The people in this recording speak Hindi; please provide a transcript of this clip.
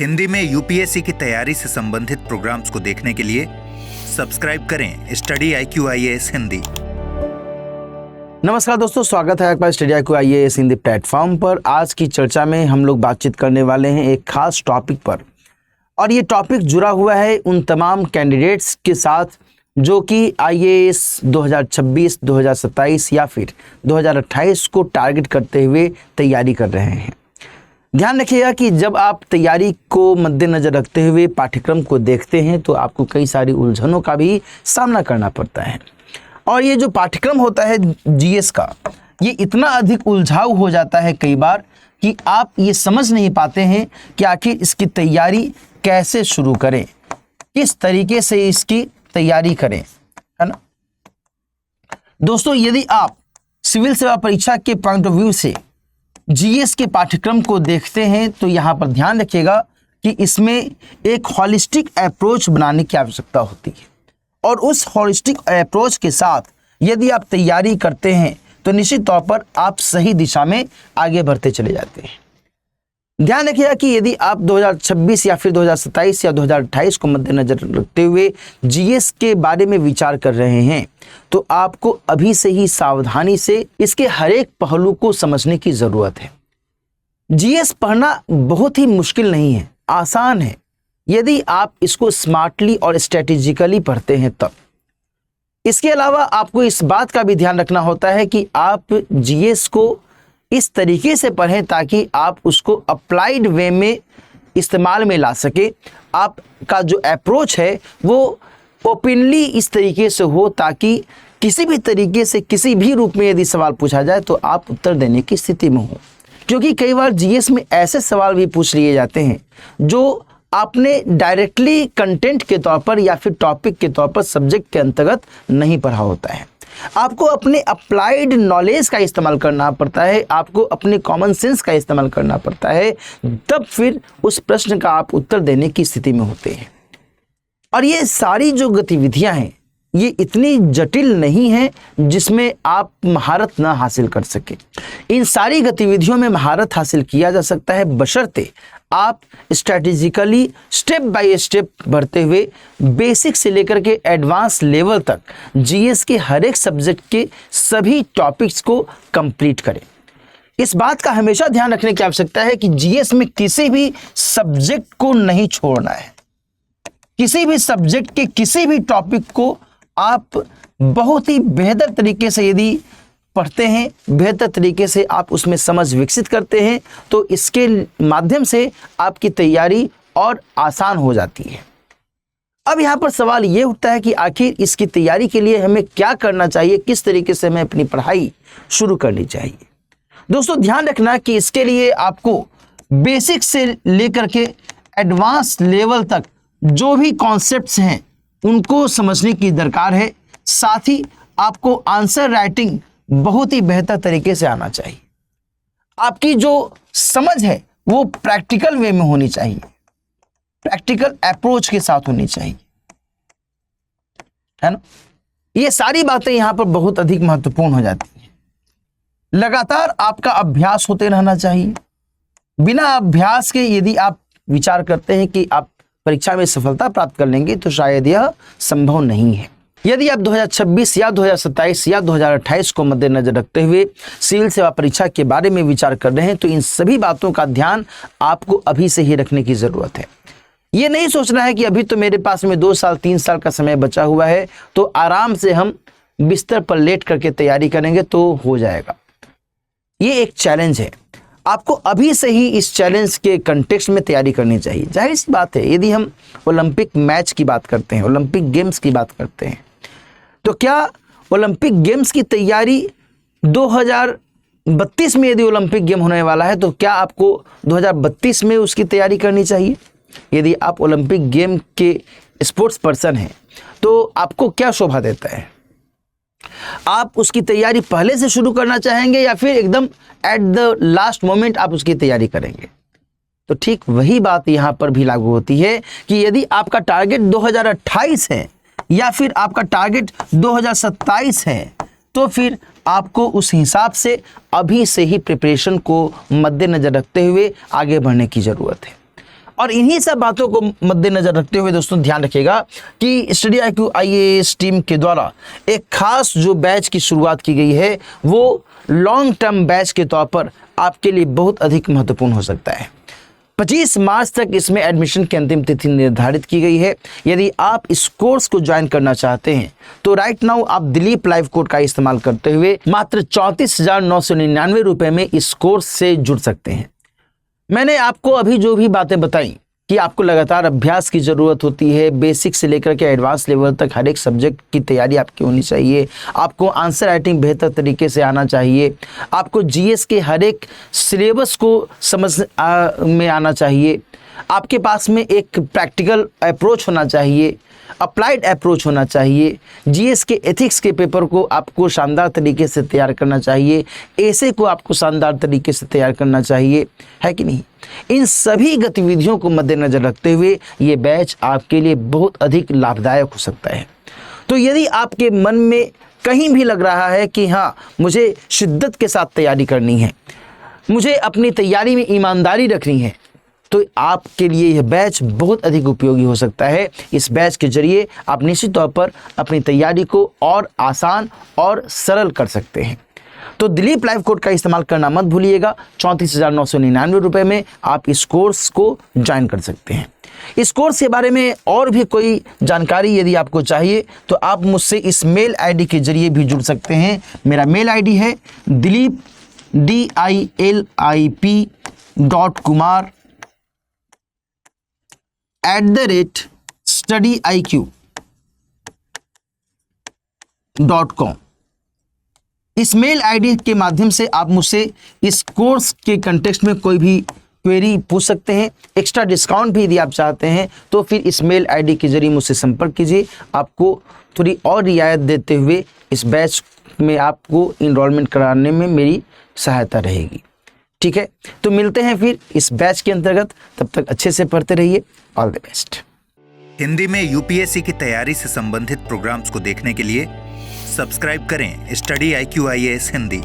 हिंदी में यूपीएससी की तैयारी से संबंधित प्रोग्राम्स को देखने के लिए सब्सक्राइब करें स्टडी IQ IAS हिंदी। नमस्कार दोस्तों, स्वागत है आपका study IQ IAS Hindi platform पर। आज की चर्चा में हम लोग बातचीत करने वाले हैं एक खास टॉपिक पर, और ये टॉपिक जुड़ा हुआ है उन तमाम कैंडिडेट्स के साथ जो कि IAS 2026, 2027 या फिर 2028 को टारगेट करते हुए तैयारी कर रहे हैं। ध्यान रखिएगा कि जब आप तैयारी को मद्देनज़र रखते हुए पाठ्यक्रम को देखते हैं तो आपको कई सारी उलझनों का भी सामना करना पड़ता है। और ये जो पाठ्यक्रम होता है GS का, ये इतना अधिक उलझाऊ हो जाता है कई बार कि आप ये समझ नहीं पाते हैं कि आखिर इसकी तैयारी कैसे शुरू करें, किस तरीके से इसकी तैयारी करें, है ना दोस्तों। यदि आप सिविल सेवा परीक्षा के पॉइंट ऑफ व्यू से GS के पाठ्यक्रम को देखते हैं तो यहाँ पर ध्यान रखिएगा कि इसमें एक हॉलिस्टिक अप्रोच बनाने की आवश्यकता होती है, और उस हॉलिस्टिक अप्रोच के साथ यदि आप तैयारी करते हैं तो निश्चित तौर पर आप सही दिशा में आगे बढ़ते चले जाते हैं। ध्यान रखिएगा कि यदि आप 2026 या फिर 2027 या 2028 को मद्देनजर रखते हुए GS के बारे में विचार कर रहे हैं तो आपको अभी से ही सावधानी से इसके हर एक पहलू को समझने की ज़रूरत है। GS पढ़ना बहुत ही मुश्किल नहीं है, आसान है, यदि आप इसको स्मार्टली और स्ट्रेटेजिकली पढ़ते हैं तब। इसके अलावा आपको इस बात का भी ध्यान रखना होता है कि आप GS को इस तरीके से पढ़ें ताकि आप उसको अप्लाइड वे में इस्तेमाल में ला सके। आपका जो अप्रोच है वो ओपनली इस तरीके से हो ताकि किसी भी तरीके से किसी भी रूप में यदि सवाल पूछा जाए तो आप उत्तर देने की स्थिति में हो। क्योंकि कई बार GS में ऐसे सवाल भी पूछ लिए जाते हैं जो आपने डायरेक्टली कंटेंट के तौर पर या फिर टॉपिक के तौर पर सब्जेक्ट के अंतर्गत नहीं पढ़ा होता है। आपको अपने अप्लाइड नॉलेज का इस्तेमाल करना पड़ता है, आपको अपने कॉमन सेंस का इस्तेमाल करना पड़ता है, तब फिर उस प्रश्न का आप उत्तर देने की स्थिति में होते हैं। और ये सारी जो गतिविधियां हैं ये इतनी जटिल नहीं हैं जिसमें आप महारत ना हासिल कर सके। इन सारी गतिविधियों में महारत हासिल किया जा सकता है बशर्ते आप स्ट्रैटेजिकली स्टेप बाय स्टेप बढ़ते हुए बेसिक से लेकर के एडवांस लेवल तक GS के हर एक सब्जेक्ट के सभी टॉपिक्स को कंप्लीट करें। इस बात का हमेशा ध्यान रखने की आवश्यकता है कि GS में किसी भी सब्जेक्ट को नहीं छोड़ना है। किसी भी सब्जेक्ट के किसी भी टॉपिक को आप बहुत ही बेहतर तरीके से यदि पढ़ते हैं, बेहतर तरीके से आप उसमें समझ विकसित करते हैं तो इसके माध्यम से आपकी तैयारी और आसान हो जाती है। अब यहाँ पर सवाल ये उठता है कि आखिर इसकी तैयारी के लिए हमें क्या करना चाहिए, किस तरीके से हमें अपनी पढ़ाई शुरू करनी चाहिए। दोस्तों ध्यान रखना कि इसके लिए आपको बेसिक से लेकर के एडवांस लेवल तक जो भी कॉन्सेप्ट्स हैं उनको समझने की दरकार है। साथ ही आपको आंसर राइटिंग बहुत ही बेहतर तरीके से आना चाहिए। आपकी जो समझ है वो प्रैक्टिकल वे में होनी चाहिए, प्रैक्टिकल अप्रोच के साथ होनी चाहिए, है ना। ये सारी बातें यहां पर बहुत अधिक महत्वपूर्ण हो जाती हैं। लगातार आपका अभ्यास होते रहना चाहिए। बिना अभ्यास के यदि आप विचार करते हैं कि आप परीक्षा में सफलता प्राप्त कर लेंगे तो शायद यह संभव नहीं है। यदि आप 2026 या 2027 या 2028 को मद्देनजर रखते हुए सिविल सेवा परीक्षा के बारे में विचार कर रहे हैं तो इन सभी बातों का ध्यान आपको अभी से ही रखने की ज़रूरत है। ये नहीं सोचना है कि अभी तो मेरे पास में 2 साल 3 साल का समय बचा हुआ है तो आराम से हम बिस्तर पर लेट करके तैयारी करेंगे तो हो जाएगा। ये एक चैलेंज है, आपको अभी से ही इस चैलेंज के कंटेक्स्ट में तैयारी करनी चाहिए। जाहिर सी बात है, यदि हम ओलंपिक मैच की बात करते हैं, ओलंपिक गेम्स की बात करते हैं, तो क्या ओलंपिक गेम्स की तैयारी 2032 में यदि ओलंपिक गेम होने वाला है तो क्या आपको 2032 में उसकी तैयारी करनी चाहिए? यदि आप ओलंपिक गेम के स्पोर्ट्स पर्सन हैं तो आपको क्या शोभा देता है? आप उसकी तैयारी पहले से शुरू करना चाहेंगे या फिर एकदम एट द लास्ट मोमेंट आप उसकी तैयारी करेंगे? तो ठीक वही बात यहां पर भी लागू होती है कि यदि आपका टारगेट 2028 है या फिर आपका टारगेट 2027 है तो फिर आपको उस हिसाब से अभी से ही प्रिपरेशन को मद्देनजर रखते हुए आगे बढ़ने की ज़रूरत है। और इन्हीं सब बातों को मद्देनजर रखते हुए दोस्तों ध्यान रखिएगा कि स्टडी IQ IAS टीम के द्वारा एक खास जो बैच की शुरुआत की गई है वो लॉन्ग टर्म बैच के तौर पर आपके लिए बहुत अधिक महत्वपूर्ण हो सकता है। 25 मार्च तक इसमें एडमिशन की अंतिम तिथि निर्धारित की गई है। यदि आप इस कोर्स को ज्वाइन करना चाहते हैं तो राइट नाउ आप दिलीप लाइव कोड का इस्तेमाल करते हुए मात्र 34,999 रुपये में इस कोर्स से जुड़ सकते हैं। मैंने आपको अभी जो भी बातें बताई कि आपको लगातार अभ्यास की ज़रूरत होती है, बेसिक से लेकर के एडवांस लेवल तक हर एक सब्जेक्ट की तैयारी आपकी होनी चाहिए, आपको आंसर राइटिंग बेहतर तरीके से आना चाहिए, आपको GS के हर एक सिलेबस को समझ में आना चाहिए, आपके पास में एक प्रैक्टिकल अप्रोच होना चाहिए, अप्लाइड अप्रोच होना चाहिए, GS के एथिक्स के पेपर को आपको शानदार तरीके से तैयार करना चाहिए, ऐसे को आपको शानदार तरीके से तैयार करना चाहिए, है कि नहीं। इन सभी गतिविधियों को मद्देनजर रखते हुए ये बैच आपके लिए बहुत अधिक लाभदायक हो सकता है। तो यदि आपके मन में कहीं भी लग रहा है कि हाँ मुझे शिद्दत के साथ तैयारी करनी है, मुझे अपनी तैयारी में ईमानदारी रखनी है, तो आपके लिए यह बैच बहुत अधिक उपयोगी हो सकता है। इस बैच के जरिए आप निश्चित तौर पर अपनी तैयारी को और आसान और सरल कर सकते हैं। तो दिलीप लाइव कोड का इस्तेमाल करना मत भूलिएगा। 34,999 रुपये में आप इस कोर्स को ज्वाइन कर सकते हैं। इस कोर्स के बारे में और भी कोई जानकारी यदि आपको चाहिए तो आप मुझसे इस मेल ID के जरिए भी जुड़ सकते हैं। मेरा मेल ID है dilip dilip.kumar@studyiq.com। इस मेल ID के माध्यम से आप मुझसे इस कोर्स के कंटेक्स्ट में कोई भी क्वेरी पूछ सकते हैं। एक्स्ट्रा डिस्काउंट भी यदि आप चाहते हैं तो फिर इस मेल ID के जरिए मुझसे संपर्क कीजिए। आपको थोड़ी और रियायत देते हुए इस बैच में आपको इनरोलमेंट कराने में मेरी सहायता रहेगी। ठीक है, तो मिलते हैं फिर इस बैच के अंतर्गत। तब तक अच्छे से पढ़ते रहिए। All the best. हिंदी में UPSC की तैयारी से संबंधित प्रोग्राम्स को देखने के लिए सब्सक्राइब करें स्टडी IQ IAS हिंदी।